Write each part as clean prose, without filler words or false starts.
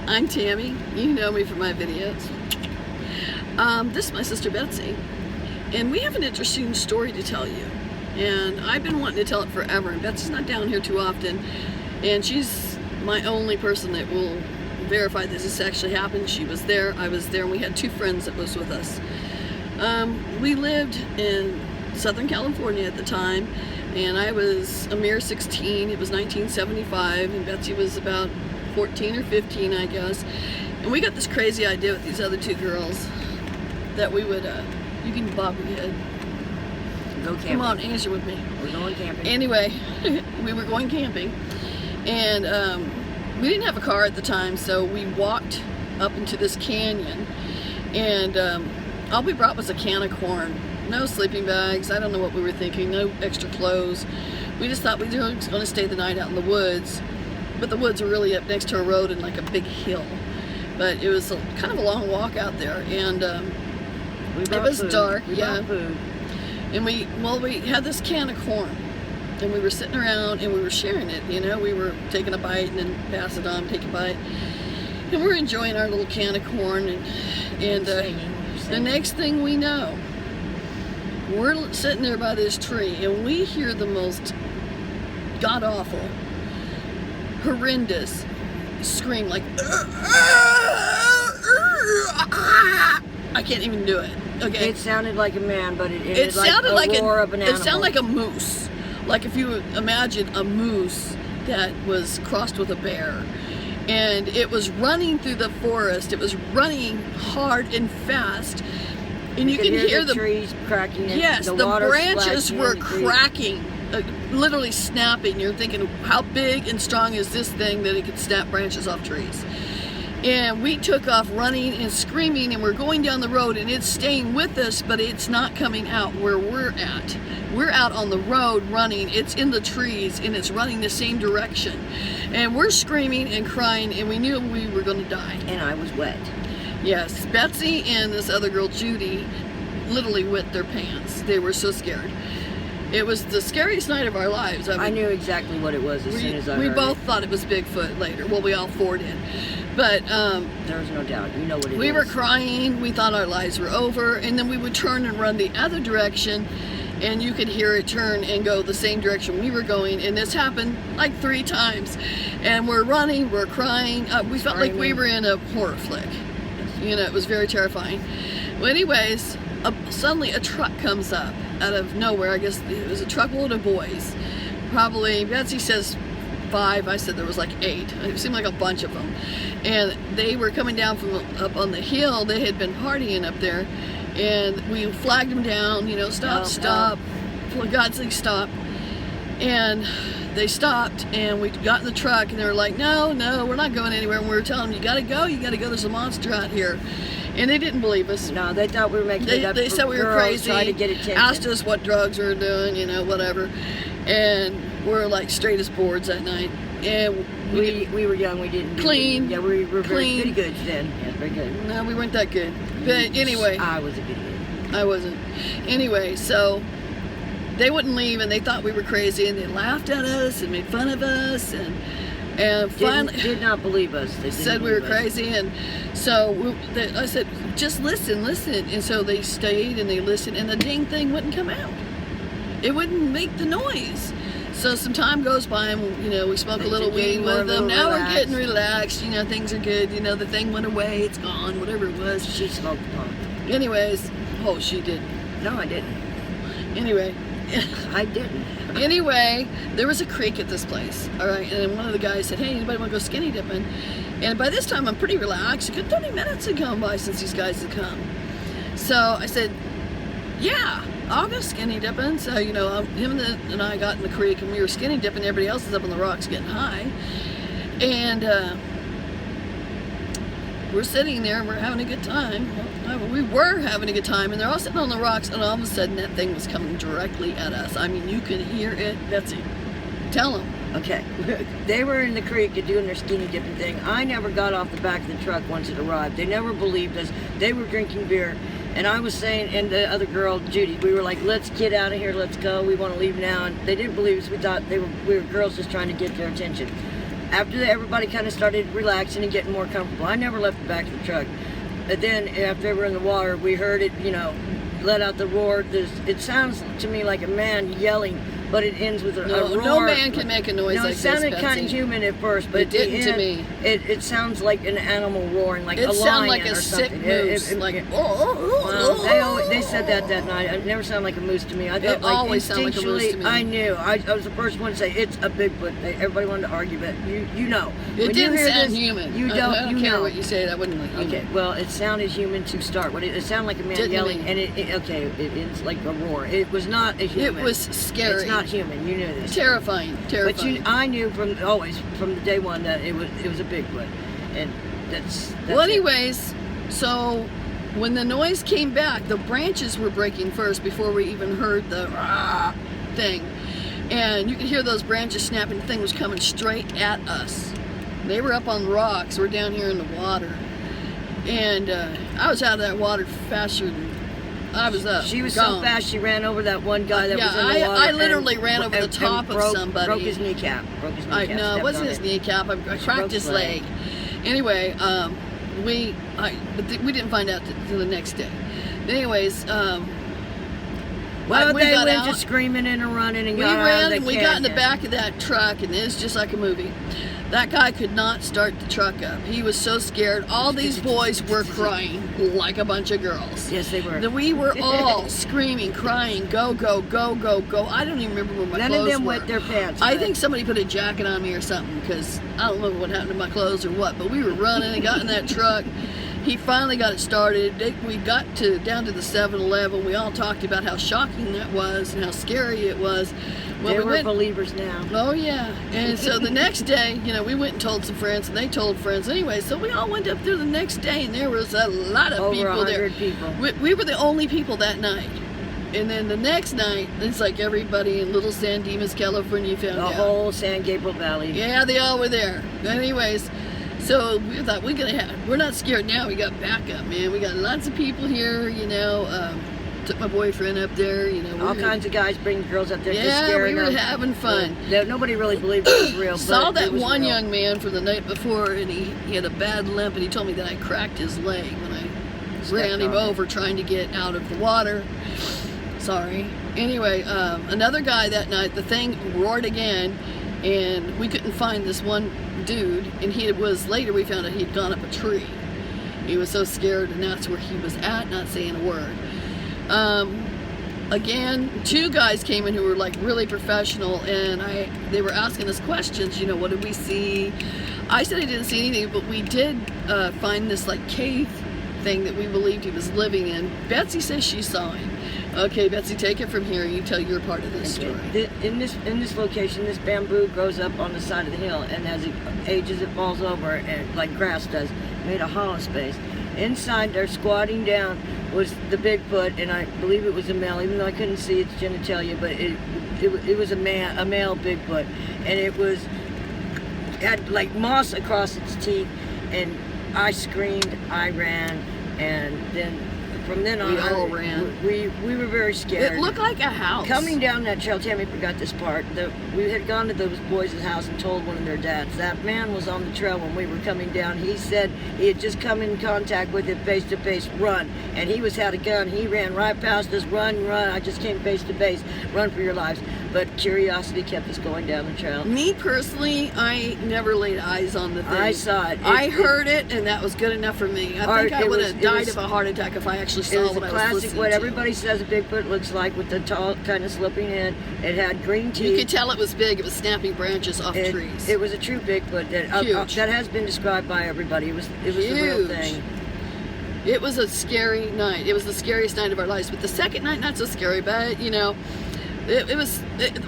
I'm Tammy. You know me from my videos. This is my sister Betsy, and we have an interesting story to tell you. And I've been wanting to tell it forever, and Betsy's not down here too often, and she's my only person that will verify this actually happened. She was there, I was there, and we had two friends that was with us. We lived in Southern California at the time, and I was a mere 16. It was 1975, and Betsy was about 14 or 15, I guess. And we got this crazy idea with these other two girls that we would, you can bob your head. Go camping. Come on, answer with me. We're going camping. Anyway, we were going camping, and we didn't have a car at the time, so we walked up into this canyon, and all we brought was a can of corn. No sleeping bags. I don't know what we were thinking. No extra clothes. We just thought we were going to stay the night out in the woods, but the woods were really up next to a road and like a big hill. But it was kind of a long walk out there, and it was dark. Yeah. Food. And we had this can of corn, and we were sitting around and we were sharing it. You know, we were taking a bite and then pass it on, take a bite, and we're enjoying our little can of corn. And the next thing we know, we're sitting there by this tree, and we hear the most god-awful, horrendous scream, like I can't even do it. Okay. It sounded like a man, but it sounded like a roar of an animal. It sounded like a moose. Like if you imagine a moose that was crossed with a bear. And it was running through the forest. It was running hard and fast. And you can hear the trees cracking. Yes, the branches were cracking, literally snapping. You're thinking, how big and strong is this thing that it could snap branches off trees? And we took off running and screaming, and we're going down the road, and it's staying with us, but it's not coming out where we're at. We're out on the road running. It's in the trees, and it's running the same direction. And we're screaming and crying, and we knew we were going to die. And I was wet. Yes, Betsy and this other girl, Judy, literally wet their pants. They were so scared. It was the scariest night of our lives. I knew exactly what it was as soon as I heard We both it. thought it was Bigfoot later. Well, we all four did. But there was no doubt. You know what it is. We were crying. We thought our lives were over. And then we would turn and run the other direction, and you could hear it turn and go the same direction we were going. And this happened like 3 times. And we're running, we're crying. We felt like we were in a horror flick. You know, it was very terrifying. Well, anyways, suddenly a truck comes up out of nowhere. I guess it was a truckload of boys. Probably, Betsy says 5. I said there was like 8. It seemed like a bunch of them. And they were coming down from up on the hill. They had been partying up there. And we flagged them down, you know, stop. For God's sake, stop. And they stopped, and we got in the truck, and they were like, no, we're not going anywhere. And we were telling them, you gotta go, there's a monster out here. And they didn't believe us. No, they thought we were making it up. They said we were crazy, trying to get attention. Asked us what drugs we were doing, you know, whatever. And we're like straight as boards that night. And we were young, we didn't clean. Yeah, we were pretty good then. Yeah, very good. No, we weren't that good. But anyway. I was a good kid. I wasn't. Anyway, so they wouldn't leave, and they thought we were crazy, and they laughed at us and made fun of us, and finally did not believe us. They said we were crazy. And so I said, just listen. And so they stayed and they listened, and the dang thing wouldn't come out. It wouldn't make the noise. So some time goes by, and you know, we smoke a little weed with them. Now we're getting relaxed. You know, things are good. You know, the thing went away. It's gone. Whatever it was. She smoked pot. Anyways, oh, she didn't. No, I didn't. Anyway. I didn't. Anyway, there was a creek at this place, all right, and one of the guys said, hey, anybody want to go skinny dipping? And by this time, I'm pretty relaxed. A good 30 minutes had gone by since these guys had come. So I said, yeah, I'll go skinny dipping. So, you know, him and I got in the creek, and we were skinny dipping. Everybody else is up on the rocks getting high. And we're sitting there, and we're having a good time. Well, we were having a good time, and they're all sitting on the rocks, and all of a sudden that thing was coming directly at us. I mean, you could hear it. Betsy, tell them. Okay. They were in the creek doing their skinny dipping thing. I never got off the back of the truck once it arrived. They never believed us. They were drinking beer. And I was saying, and the other girl, Judy, we were like, let's get out of here, let's go, we want to leave now. And they didn't believe us. We thought we were girls just trying to get their attention. After that, everybody kind of started relaxing and getting more comfortable. I never left the back of the truck. But then after they were in the water, we heard it, let out the roar. It sounds to me like a man yelling, but it ends with a roar. No man can make a noise like it this, sounded Betsy. kind of human at first, but It didn't to me. It sounds like an animal roaring, like It a lion sounded like a or sick something. moose. They said that night. It never sounded like a moose to me. I thought, It always sounded like a moose to me. I knew. I was the first one to say it's a Bigfoot. Everybody wanted to argue, but you know. It When didn't you hear sound this, human. You I don't. don't you care know. what you say. That wasn't like human. Okay, well, it sounded human to start. It sounded like a man Didn't yelling, me. and it ends like a roar. It was not a human. It was scary. It's not human. You knew this. Terrifying. But I knew from the day one that it was a Bigfoot, and that's well, it. anyways, so when the noise came back, the branches were breaking first before we even heard the rah thing, and you could hear those branches snapping. The thing was coming straight at us. They were up on rocks. We're down here in the water, and I was out of that water faster than I was up. She was gone. so fast, she ran over that one guy that was in the water. I literally ran over the top of somebody. Broke his kneecap. No, it wasn't his kneecap. I cracked his leg. Anyway, we didn't find out till the next day. Anyways, well, we they got went out. just screaming and running and We got out ran of and the we got in the canyon. back of that truck, and it was just like a movie. That guy could not start the truck up. He was so scared. All these boys were crying like a bunch of girls. Yes, they were. We were all screaming, crying, go, go, go, go, go. I don't even remember where my None clothes of them were. wet their pants. I but- think somebody put a jacket on me or something, because I don't remember what happened to my clothes or what, but we were running and got in that truck. He finally got it started. We got down to the 7-Eleven. We all talked about how shocking that was and how scary it was. They were believers now. Oh yeah, and so the next day, we went and told some friends, and they told friends anyway. So we all went up there the next day, and there was a lot of Over people there. 100 people. We were the only people that night, and then the next night, it's like everybody in Little San Dimas, California found out. The whole San Gabriel Valley. Yeah, they all were there. Anyways, so we thought we're not scared now. We got backup, man. We got lots of people here. Took my boyfriend up there. All kinds of guys bringing girls up there just Yeah, scaring we were them. having fun. Nobody really believed it was real. Saw but it that was one real. young man from the night before, and he had a bad limp, and he told me that I cracked his leg when I ran him over trying to get out of the water. Sorry. Anyway, another guy that night, the thing roared again, and we couldn't find this one dude, and later we found out he'd gone up a tree. He was so scared, and that's where he was at, not saying a word. Again, 2 guys came in who were like really professional, and they were asking us questions. What did we see? I said I didn't see anything, but we did find this like cave thing that we believed he was living in. Betsy says she saw him. Okay, Betsy, take it from here. You tell your part of this story. In this location, this bamboo grows up on the side of the hill, and as it ages, it falls over, and like grass does, made a hollow space. Inside there, squatting down, was the Bigfoot, and I believe it was a male, even though I couldn't see its genitalia, but it was a male Bigfoot, and it had like moss across its teeth, and I screamed, I ran, and then from then on, We all ran. We were very scared. It looked like a house. Coming down that trail, Tammy forgot this part. We had gone to those boys' house and told one of their dads. That man was on the trail when we were coming down. He said he had just come in contact with it face to face, run. And he had a gun. He ran right past us, run. I just came face to face, run for your lives. But curiosity kept us going down the trail. Me personally, I never laid eyes on the thing. I saw it. I heard it, and that was good enough for me. I think I would have died of a heart attack if I actually It saw was what a I was classic, listening what to. everybody says a Bigfoot looks like, with the tall, kind of sloping head. It had green teeth. You could tell it was big. It was snapping branches off trees. It was a true Bigfoot that has been described by everybody. It was the real Huge. thing. It was a scary night. It was the scariest night of our lives. But the second night, not so scary. But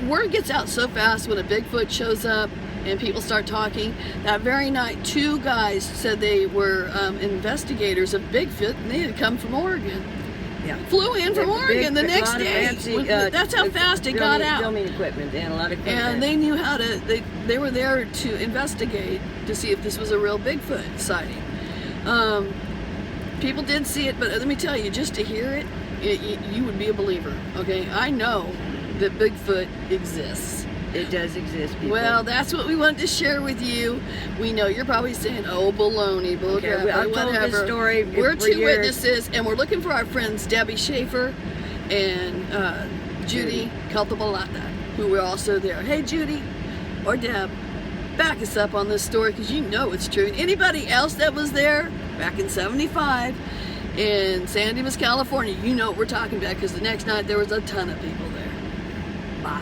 word gets out so fast when a Bigfoot shows up and people start talking. That very night, 2 guys said they were investigators of Bigfoot, and they had come from Oregon. Yeah. Flew in from Oregon the next lot of day. fancy, That's how fast it got out. Filming equipment. They had a lot of equipment. And they knew how to. They were there to investigate to see if this was a real Bigfoot sighting. People did see it, but let me tell you, just to hear it, you would be a believer. Okay, I know that Bigfoot exists. It does exist, people. Well, that's what we wanted to share with you. We know you're probably saying, "Oh, baloney, bull Okay, crap," I've told whatever. this story We're for two years. witnesses, and we're looking for our friends Debbie Schaefer and Judy Caltabalata, who were also there. Hey, Judy or Deb, back us up on this story because you know it's true. And anybody else that was there back in '75 in San Dimas, California, you know what we're talking about because the next night there was a ton of people there. Bye.